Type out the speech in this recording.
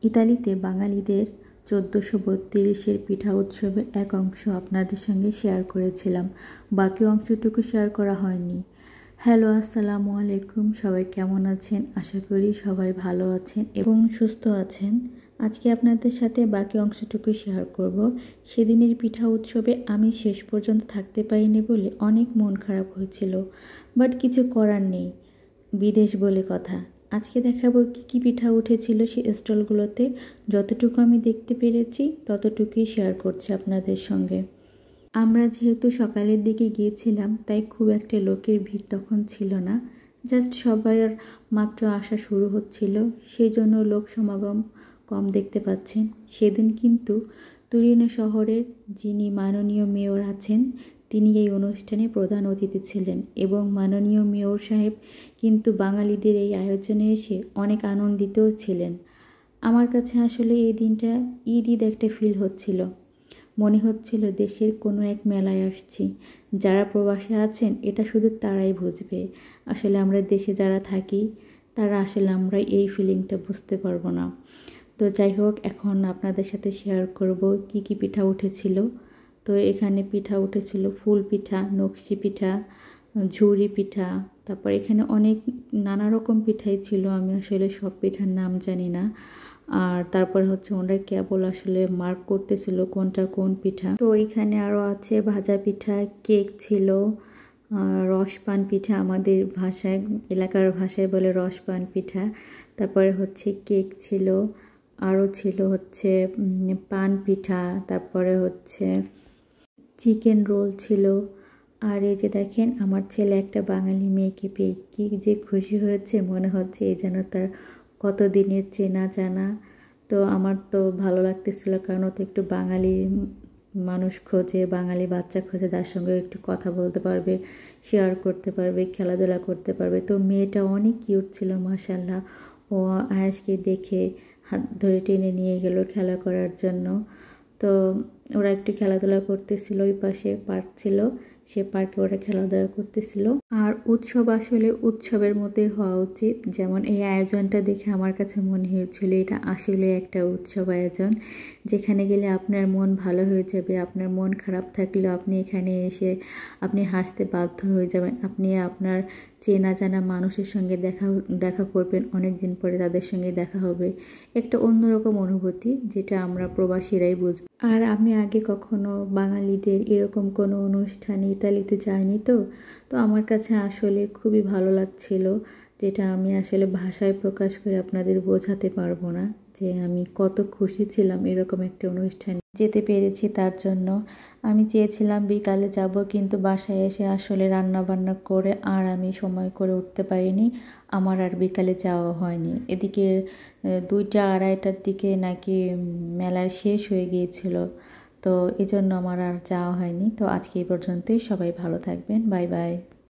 ইতালিতে বাঙালিদের 1432-এর পিঠা উৎসবের এক অংশ আপনাদের সঙ্গে শেয়ার করেছিলাম, বাকি অংশটুকু শেয়ার করা হয়নি। হ্যালো, আসসালামু আলাইকুম। সবাই কেমন আছেন? আশা করি সবাই ভালো আছেন এবং সুস্থ আছেন। আজকে আপনাদের সাথে বাকি অংশটুকু শেয়ার করব। সেদিনের পিঠা উৎসবে আমি শেষ পর্যন্ত থাকতে পারিনি বলে অনেক মন খারাপ হয়েছিল, বাট কিছু করার নেই, বিদেশ বলে কথা। আজকে দেখাবো কী পিঠা উঠেছিল সেই স্টলগুলোতে। যতটুকু আমি দেখতে পেরেছি ততটুকুই শেয়ার করছি আপনাদের সঙ্গে। আমরা যেহেতু সকালের দিকে গিয়েছিলাম, তাই খুব একটা লোকের ভিড় তখন ছিল না। জাস্ট সবার মাত্র আসা শুরু হচ্ছিল, সেই জন্য লোক সমাগম কম দেখতে পাচ্ছেন। সেদিন কিন্তু তুরিনো শহরের যিনি মাননীয় মেয়র আছেন, তিনি এই অনুষ্ঠানে প্রধান অতিথি ছিলেন এবং মাননীয় মেয়র সাহেব কিন্তু বাঙালিদের এই আয়োজনে এসে অনেক আনন্দিতও ছিলেন। আমার কাছে আসলে এই দিনটা ঈদ ঈদ একটা ফিল হচ্ছিল। মনে হচ্ছিল দেশের কোনো এক মেলায় আসছি। যারা প্রবাসে আছেন এটা শুধু তারাই বুঝবে। আসলে আমরা দেশে যারা থাকি তারা আসলে আমরা এই ফিলিংটা বুঝতে পারবো না। তো যাই হোক, এখন আপনাদের সাথে শেয়ার করব কি কি পিঠা উঠেছিল। তো এখানে পিঠা উঠেছিল ফুল পিঠা, নকশি পিঠা, ঝুরি পিঠা, তারপর এখানে অনেক নানা রকম পিঠাই ছিল। আমি আসলে সব পিঠার নাম জানি না। আর তারপর হচ্ছে ওনারা কেবল আসলে মার্ক করতেছিল কোনটা কোন পিঠা। তো এখানে আরও আছে ভাজা পিঠা, কেক ছিল, রসপান পিঠা, আমাদের ভাষায় এলাকার ভাষায় বলে রসপান পিঠা। তারপরে হচ্ছে কেক ছিল, আরও ছিল হচ্ছে পান পিঠা, তারপরে হচ্ছে চিকেন রোল ছিল। আর এই যে দেখেন, আমার ছেলে একটা বাঙালি মেয়েকে পেয়ে কী যে খুশি হয়েছে, মনে হচ্ছে এই যেন তার কতদিনের চেনা জানা। তো আমার তো ভালো লাগতেছিল, কারণ ও তো একটু বাঙালি মানুষ খোঁজে, বাঙালি বাচ্চা খোঁজে, যার সঙ্গে একটু কথা বলতে পারবে, শেয়ার করতে পারবে, খেলাধুলা করতে পারবে। তো মেয়েটা অনেক কিউট ছিল মাশাআল্লাহ। ও আয়াসকে দেখে হাত ধরে টেনে নিয়ে গেল খেলা করার জন্য। তো ওরা একটু খেলাধুলা করতেছিল, ওই পাশে পার্ক ছিল, সে পার্কে ওরা খেলাধুলা করতেছিল। আর উৎসব আসলে উৎসবের মতোই হওয়া উচিত। যেমন এই আয়োজনটা দেখে আমার কাছে মনে হয়েছিল এটা আসলে একটা উৎসব আয়োজন, যেখানে গেলে আপনার মন ভালো হয়ে যাবে। আপনার মন খারাপ থাকলেও আপনি এখানে এসে আপনি হাসতে বাধ্য হয়ে যাবেন। আপনি আপনার চেনা জানা মানুষের সঙ্গে দেখা করবেন, অনেক দিন পরে তাদের সঙ্গে দেখা হবে। একটা অন্যরকম অনুভূতি, যেটা আমরা প্রবাসীরাই বুঝব। আর আমি আগে কখনো বাঙালিদের এরকম কোনো অনুষ্ঠানে ইতালিতে যাইনি, তো আমার কাছে আসলে খুবই ভালো লাগছিল, যেটা আমি আসলে ভাষায় প্রকাশ করে আপনাদের বোঝাতে পারবো না যে আমি কত খুশি ছিলাম এরকম একটা অনুষ্ঠানে যেতে পেরেছি। তার জন্য আমি চেয়েছিলাম বিকালে যাব, কিন্তু বাসায় এসে আসলে রান্না বান্না করে আর আমি সময় করে উঠতে পারিনি। আমার আর বিকালে যাওয়া হয়নি। এদিকে 2টা আড়াইটার দিকে নাকি মেলা শেষ হয়ে গিয়েছিল, তো এজন্য আমার আর যাওয়া হয়নি। তো আজকে এই পর্যন্তই। সবাই ভালো থাকবেন। Bye bye.